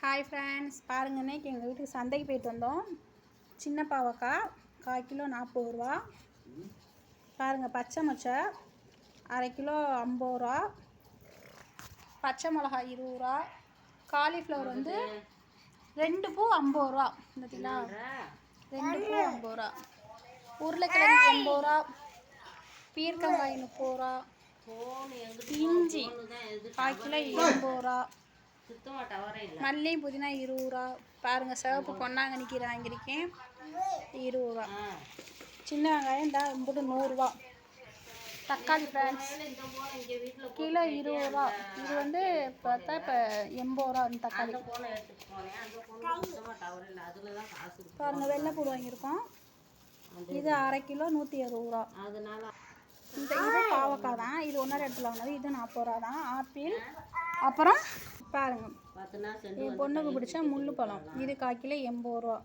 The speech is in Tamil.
ஹாய் ஃப்ரெண்ட்ஸ், பாருங்கள் இன்றைக்கி எங்கள் வீட்டுக்கு சந்தைக்கு போயிட்டு வந்தோம். சின்ன பாவக்காய் 1/4 கிலோ 40 ரூபா. பாருங்கள், பச்சை மொச்சை 1/2 கிலோ 50 ரூபா. பச்சை மிளகாய் 20 ரூபா. காலிஃப்ளவர் வந்து 2 பூ 50 ரூபா. பார்த்தீங்களா, 2 பூ 50 ரூபா. உருளைக்கிழங்கு 80 ரூபா. பீர்க்கங்காய் 30 ரூபா. இஞ்சி 1/4 கிலோ 80 ரூபா. மல்லி புதினா 20 ரூபா. பாருங்கள், சிவப்பு பொன்னாங்கண்ணி கீரை வாங்கியிருக்கேன் 20 ரூபா. சின்ன வெங்காயம் இந்த இம்புட்டு 100 ரூபா. தக்காளி ஃப்ரெண்ட்ஸ் கிலோ 20 ரூபா. இது வந்து பார்த்தா இப்போ 80 ரூபா. அந்த தக்காளி பாருங்கள், வெள்ளைப்பூடு வாங்கியிருக்கோம். இது 1/2 கிலோ 160 ரூபா. இது பாவக்காய் தான். இது 1.5 இடத்துல வாங்கினது. இது 40 ரூபா தான். ஆப்பிள். அப்புறம் பாருங்கள், என் பொண்ணுக்கு பிடிச்ச முள்ளு பழம். இது 1/4 கிலோ 80 ரூபா.